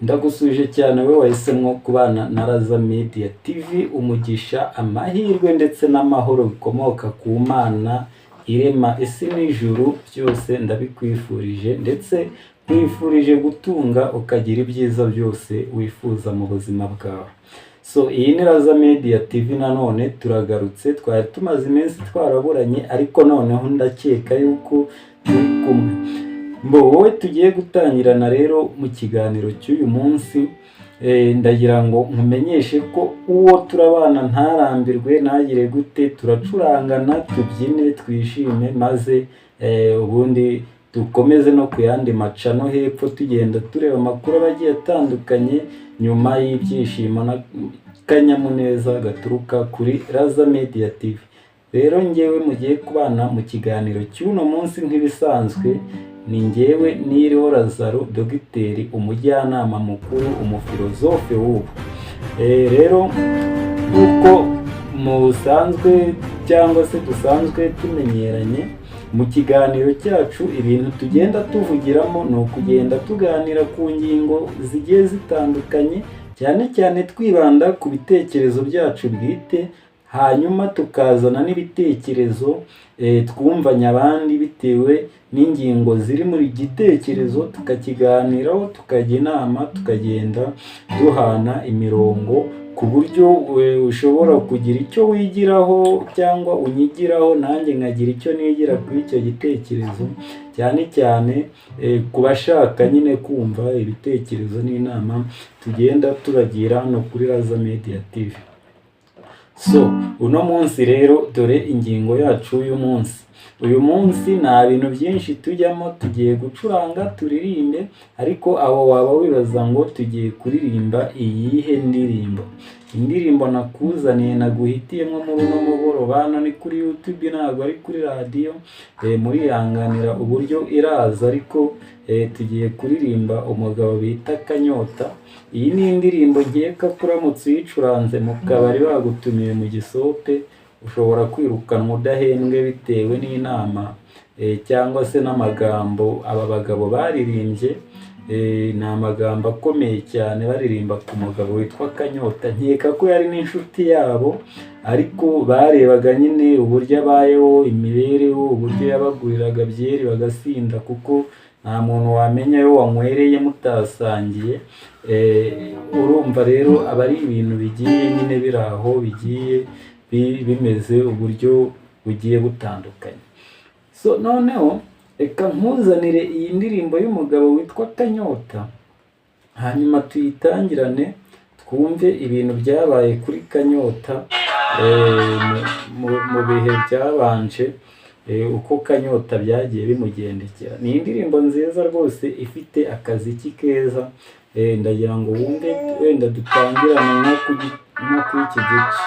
Ndagusuje cyane we wahisemo kubana na Raza Media TV, umugisha, amahirwe ndetse n'amahoro bikomoka ku Mana irema isi n'ijuru byose ndabikwifurije, ndetse nkwifurije gutunga ukagira ibyiza byose wifuza mu buzima bwawe. So iyi ni Raza Media TV, nanone turagarutse. Twari tumaze iminsi twaraburanye, ariko noneho ndakeka yuko turi kumwe. Wowe tugiye gutangirana rero mu kiganiro cy'uyu munsi, ndagira ngo nkumenyeshe ko uwo turabana ntarambirwe, ntagire gute, turacurangana, tubyine, twishime, maze ubundi dukomeze no ku yandi maca no hepfo tugenda tureba amakuru agiye atandukanye, nyuma y'ibyishimo n'akanyamuneza gaturuka kuri Raza Media TV. Rero njyewe mugiye kubana mu kiganiro cy'uno munsi nk'ibisanzwe, ni njyewe Niriho Lazaro, dogiteri, umujyanama mukuru, umufilozofe w'ubu. Rero uko musanzwe cyangwa se dusanzwe tumenyeranye, mu kiganiro cyacu ibintu tugenda tuvugiramo ni ukugenda tuganira ku ngingo zigiye zitandukanye, cyane cyane twibanda ku bitekerezo byacu bwite, hanyuma tukazana n'ibitekerezo twumvanya abandi bitewe n'ingingo ziri muri gitekerezo, tukakiganiraho, tukajya inama, tukagenda duhana imirongo ku buryo ushobora kugira icyo wigiraho cyangwa unyigiraho, nanjye nkagira icyo nigira kuri icyo gitekerezo, cyane cyane ku bashaka nyine kumva ibitekerezo n'inama tugenda turagira hano kuri Raza Media TV. So uno munsi rero dore ingingo yacu y'uyu munsi. Uyu munsi nta bintu byinshi tujyamo, tugiye gucuranga turirimbe, ariko aho waba wibaza ngo tugiye kuririmba iyihe ndirimbo. Indirimbo nakuzaniye naguhitiyemo muri uno mugoroba, hano ni kuri YouTube, ntabwo ari kuri radio, murihanganira uburyo iraza, ariko tugiye kuririmba umugabo bita Kanyota. Iyi ni indirimbo nkeka kuramutse uyicuranze mu kabari bagutumiye mu gisope, ushobora kwirukanwa udahembwe bitewe n'inama cyangwa se n'amagambo aba bagabo baririmbye. Ni amagambo akomeye cyane baririmba ku mugabo witwa Kanyota. Nkeka ko yari n'inshuti yabo, ariko barebaga nyine uburyo abayeho, imibereho, uburyo yabaguriraga byeri bagasinda, kuko nta muntu wamenya yo wanywereye mutasangiye. Urumva rero aba ari ibintu bigiye nyine biri aho, bigiye bimeze uburyo bugiye butandukanye. So noneho reka nkuzanire iyi ndirimbo y'umugabo witwa Kanyota, hanyuma tuyitangirane twumve ibintu byabaye kuri Kanyota mu bihe byabanje, uko Kanyota byagiye bimugendekera. Ni indirimbo nziza rwose ifite akaziki keza, ndagira ngo wumve, wenda dutangirane nko kuri iki gice.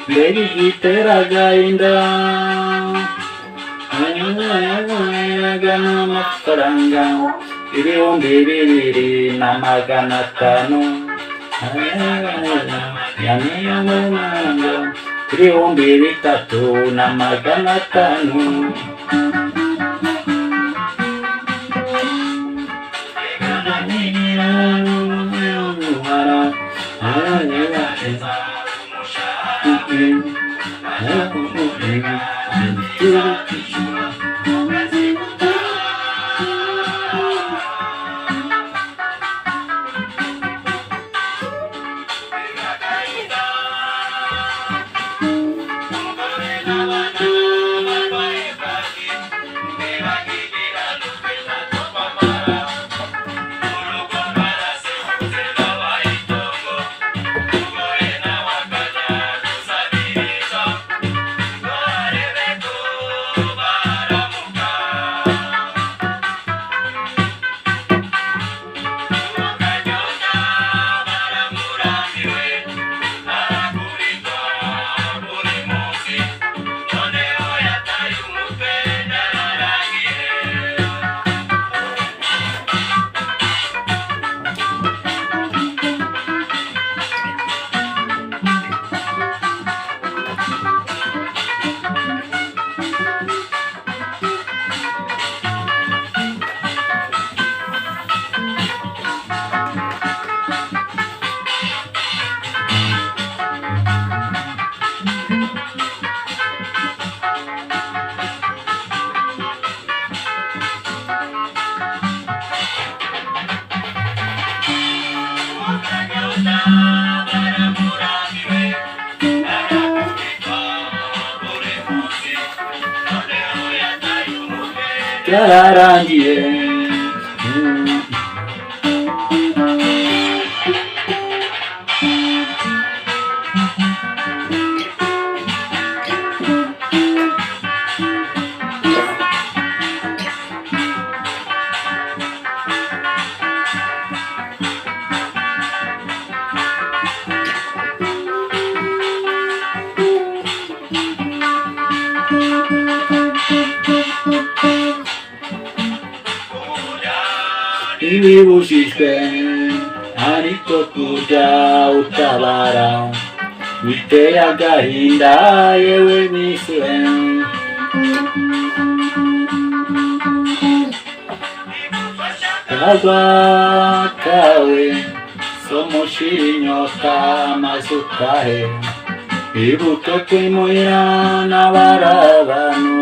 Mbega igiteraga inda, n'amafaranga 2,250 3,350. byararangiye. Ibibujijwe ariko kujya utabara, biteye agahinda yewe niswe. Kagwa kawe somushira inyota maze utahe, ibuke kwimuhira n'abari abantu.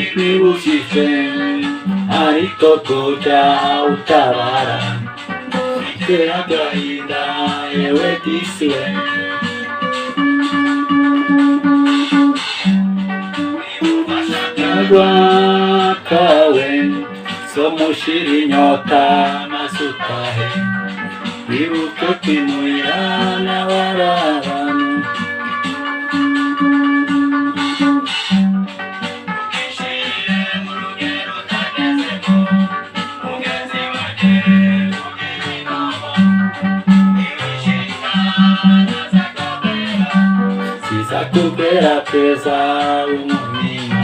Ibibujijwe ariko kujya utabara, biteye agahinda yewe disiwe. Kagwa kawe somushira inyota maze utahe, wibuke kwimuhira n'abari abantu. Sizakubera keza umumina.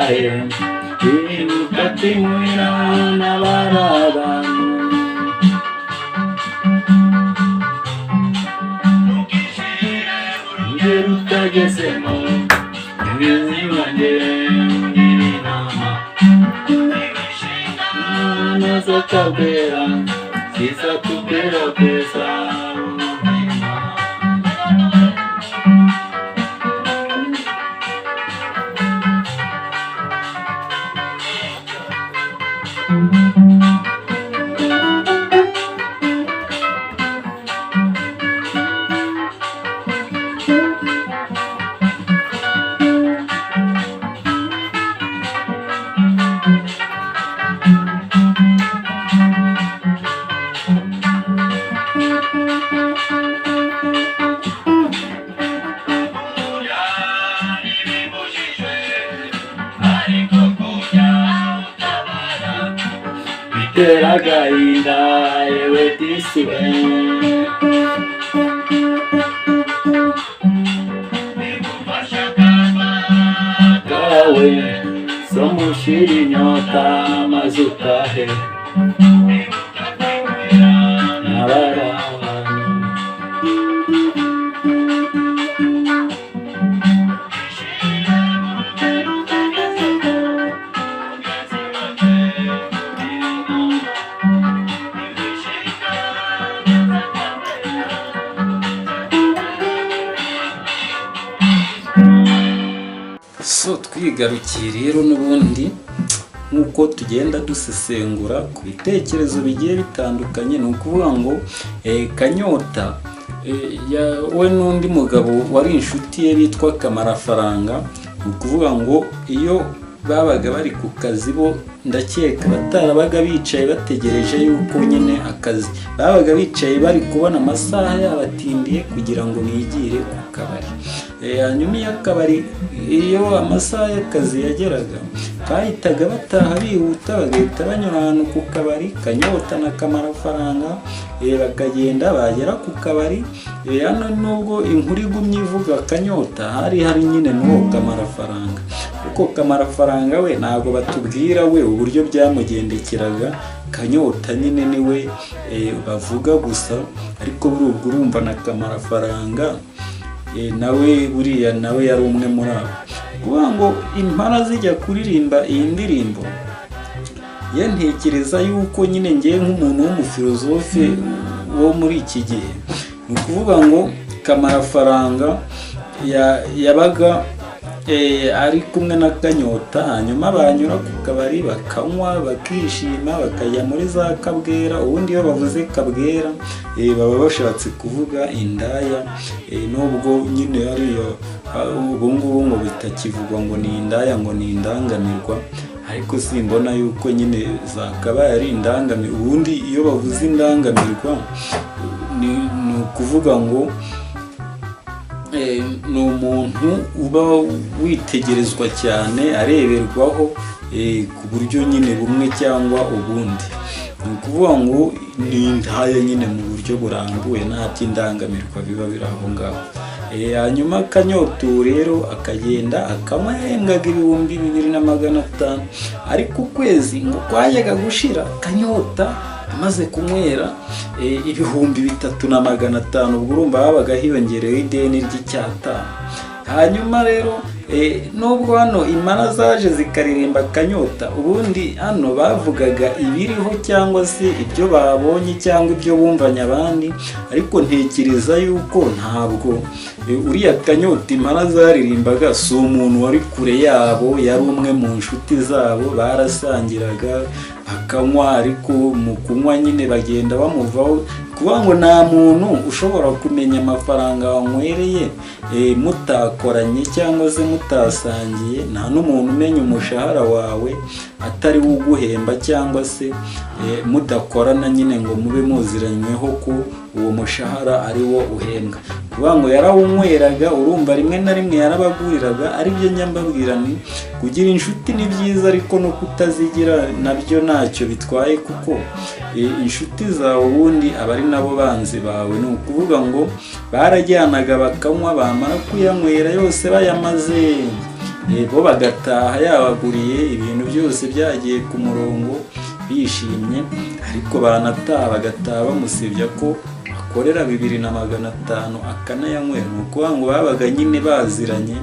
utahe utatimwira n'abarabana ngera utagezemo nazo kabera siza tubera pesa bitera agahinda yewe disi we kawe so mushira inyota maze utahe n'abarabana so twigarukiye rero n'ubundi nk'uko tugenda dusesengura ku bitekerezo bigiye bitandukanye ni ukuvuga ngo Kanyota we n'undi mugabo wari inshuti ye bitwa Kamarafaranga ni ukuvuga ngo iyo babaga bari ku kazi bo ndakeka batarabaga bicaye bategereje yuko nyine akazi babaga bicaye bari kubona amasaha yabatindiye kugira ngo bigire ku kabari hanyuma iyo akabari iyo amasaha y'akazi yageraga bahitaga bataha bihuta bagahita banyura ahantu ku kabari Kanyota na Kamarafaranga bakagenda bagera ku kabari hano nubwo inkuru igumye ivuga Kanyota hari nyine n'uwo Kamarafaranga kuko Kamarafaranga we ntabwo batubwira we uburyo byamugendekeraga Kanyota nyine niwe bavuga gusa ariko urumva na Kamarafaranga nawe buriya nawe yari umwe muri abo kuvuga ngo impara zijya kuririmba iyi ndirimbo ntekereza yuko nyine ngiye nk'umuntu w'umufilozofe wo muri iki gihe ni ukuvuga ngo Kamarafaranga yabaga ari kumwe na Kanyota hanyuma banyura ku kabari bakanywa bakishima bakajya muri za Kabwera ubundi iyo bavuze Kabwera baba bashatse kuvuga indaya nubwo nyine ariyo ubu ngubu ngo bitakivugwa ngo ni indaya ngo ni indangamirwa ariko simbona yuko nyine zakabaye ari indangamirwa ubundi iyo bavuze indangamirwa ni ukuvuga ngo ni umuntu uba witegerezwa cyane areberwaho ku buryo nyine bumwe cyangwa ubundi ni ukuvuga ngo ni indaya nyine mu buryo burambuye nta by'indangamirwa biba biri aho ngaho hanyuma Kanyota rero akagenda akanywa yahembwaga 2,500 ariko ukwezi ngo kwajyaga gushira Kanyota amaze kunywera 3,500 ubwo urumva babaga hiyongereyeho ideni ry'icyata hanyuma rero nubwo hano imana zaje zikaririmba Kanyota ubundi hano bavugaga ibiriho cyangwa se ibyo babonye cyangwa ibyo bumvanye abandi ariko ntekereza yuko ntabwo uriya Kanyota imana zaririmbaga si umuntu wari kure yabo yari umwe mu nshuti zabo barasangiraga akanywa ariko mu kunywa nyine bagenda bamuvaho kuba ngo nta muntu ushobora kumenya amafaranga wanywereye mutakoranye cyangwa se mutasangiye nta n'umuntu umenya umushahara wawe atari wo uguhemba cyangwa se mudakorana nyine ngo mube muziranyweho ko uwo mushahara ari wo uhembwa kuba ngo yarawunyweraga urumva rimwe na rimwe yarabaguriraga ari byo nyambabwira ni kugira inshuti ni byiza ariko no kutazigira nabyo ntacyo bitwaye kuko inshuti zawe ubundi abari nabo banzi bawe ni ukuvuga ngo barajyanaga bakanywa bamara kuyanywera yose bayamaze bo bagataha yabaguriye ibintu byose byagiye ku murongo bishimye, ariko banataha bagataha bamusebya ko akorera 2,500 akanayanywera. Ni ukuvuga ngo babaga nyine baziranye,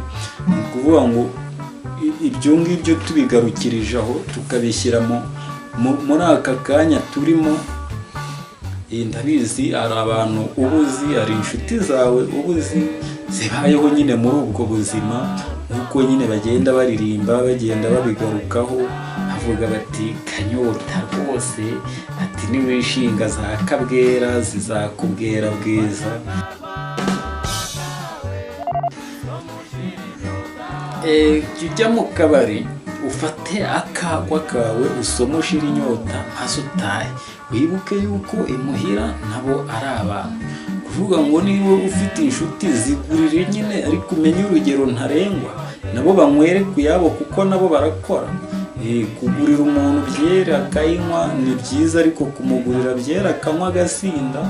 ni ukuvuga ngo ibyo ngibyo tubigarukirije aho tukabishyira muri aka kanya turimo. Ndabizi hari abantu ubuzi, hari inshuti zawe ubuzi zibayeho nyine muri ubwo buzima, nk'uko nyine bagenda baririmba bagenda babigarukaho bavuga bati Kanyota rwose ati niwishinga za kabwera zizakubwera bwiza. Jya mu kabari ufate akagwa kawe usome ushira inyota maze utahe, wibuke yuko imuhira nabo ari abantu. Kuvuga ngo niba ufite inshuti zigurire nyine, ariko umenye urugero ntarengwa, nabo banywere ku yabo kuko nabo barakora. Kugurira umuntu byera akayinywa ni byiza, ariko kumugurira byera akanywa agasinda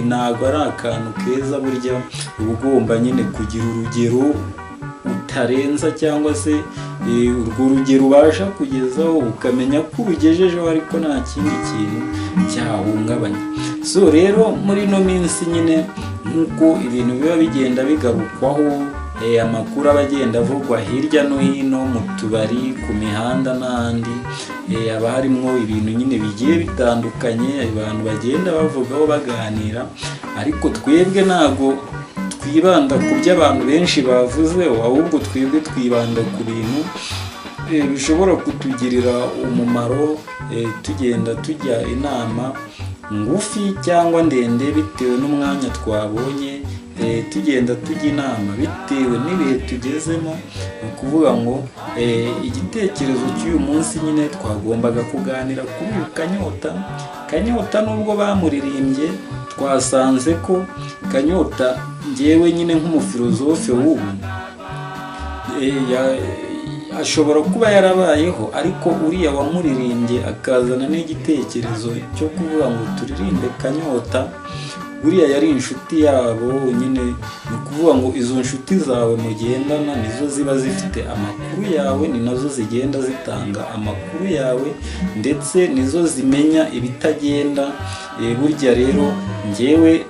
ntabwo ari akantu keza. Burya uba ugomba nyine kugira urugero utarenza, cyangwa se urwo rugero ubasha kugezaho ukamenya ko urugejejeho ariko nta kindi kintu cyahungabanya. So rero muri ino minsi nyine nk'uko ibintu biba bigenda bigarukwaho, amakuru aba agenda avugwa hirya no hino mu tubari, ku mihanda n'ahandi, haba harimo ibintu nyine bigiye bitandukanye abantu bagenda bavugaho baganira, ariko twebwe ntabwo twibanda ku byo abantu benshi bavuzeho, ahubwo twebwe twibanda ku bintu bishobora kutugirira umumaro, tugenda tujya inama ngufi cyangwa ndende bitewe n'umwanya twabonye, tugenda tujya inama bitewe n'ibihe tugezemo. Ni ukuvuga ngo igitekerezo cy'uyu munsi nyine twagombaga kuganira kuri uyu Kanyota nubwo bamuririmbye, twasanze ko Kanyota njyewe nyine nk'umufilozofe w'ubu ashobora kuba yarabayeho, ariko uriya wamuririmbye akazana n'igitekerezo cyo kuvuga ngo turirimbe Kanyota, uriya yari inshuti yabo nyine. Ni ukuvuga ngo izo nshuti zawe mugendana nizo ziba zifite amakuru yawe, ni nazo zigenda zitanga amakuru yawe, ndetse nizo zimenya ibitagenda. Burya rero njyewe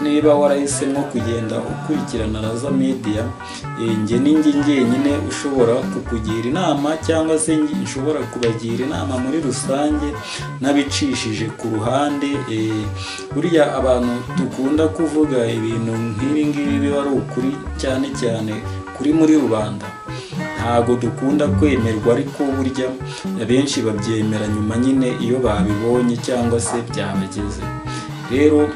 niba warahisemo kugenda ukurikirana Raza Media, njye nyine ushobora kukugira inama, cyangwa se nshobora kubagira inama muri rusange n'abicishije ku ruhande. Burya abantu dukunda kuvuga ibintu nk'ibi ngibi biba ari ukuri, cyane cyane kuri muri rubanda ntabwo dukunda kwemerwa, ariko burya abenshi babyemera nyuma nyine iyo babibonye cyangwa se byabageze. Rero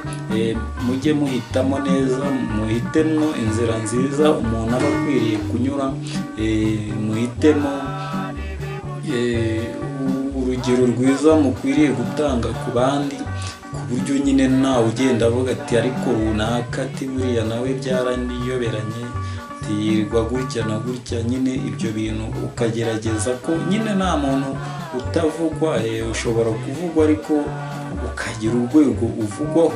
mujye muhitamo neza, muhitemo inzira nziza umuntu aba akwiriye kunyura, muhitemo urugero rwiza mukwiriye gutanga ku bandi, ku buryo nyine nawe ugenda avuga ati ariko runaka ati buriya nawe byaraniyoberanye, yirwa gutya na gutya. Nyine ibyo bintu ukagerageza ko nyine nta muntu utavugwa, ushobora kuvugwa ariko ukagira urwego uvugwaho,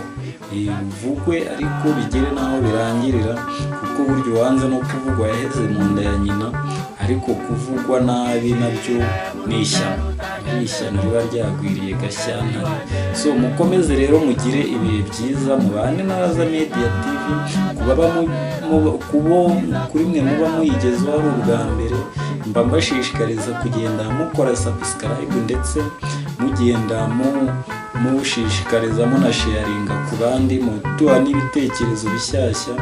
uvugwe ariko bigere n'aho birangirira, kuko buryo wanze no kuvugwa yaheze mu nda ya nyina. Ariko kuvugwa nabi nabyo ni ishyano riba ryagwiriye Gashyantare. So mukomeze rero mugire ibihe byiza, mubane na Raza Media TV. Kuri mwe muba muyigezeho ari ubwa mbere, mba mbashishikariza kugenda mukora subscribe, ndetse mugenda mushishikariza munasharinga ku bandi, muduha n'ibitekerezo bishyashya.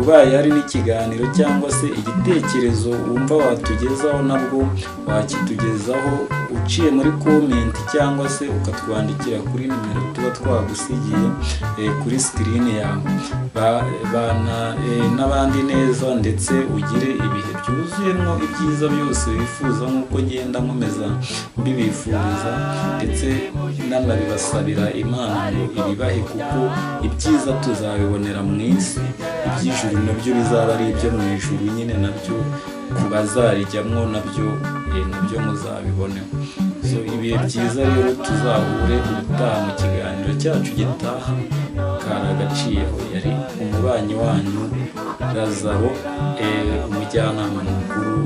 Ubaye hari n'ikiganiro cyangwa se igitekerezo wumva watugezaho, nabwo wakitugezaho uciye muri comment, cyangwa se ukatwandikira kuri nimero tuba twagusigiye kuri screen yawe. N'abandi neza, ndetse ugire ibihe byuzuyemo ibyiza byose wifuza, nk'uko ngenda nkomeza mbibifuriza, ndetse nanabibasabira Imana ngo ibibahe, kuko ibyiza tuzabibonera mu isi, iby'ijuru nabyo bizaba ari ibyo mu ijuru nyine, nabyo kubazarijyamo nabyo muzabiboneho. So ibihe byiza rero, tuzahure ubutaha mu kiganiro cyacu gitaha. Karagaciyeho yari umubanyi wanyu Lazaro, umujyanama mukuru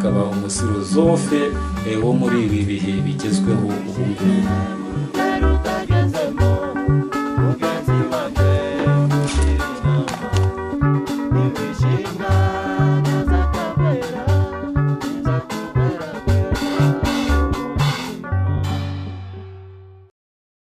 akaba umusirozofe wo muri ibi bihe bigezweho ubu ngubu.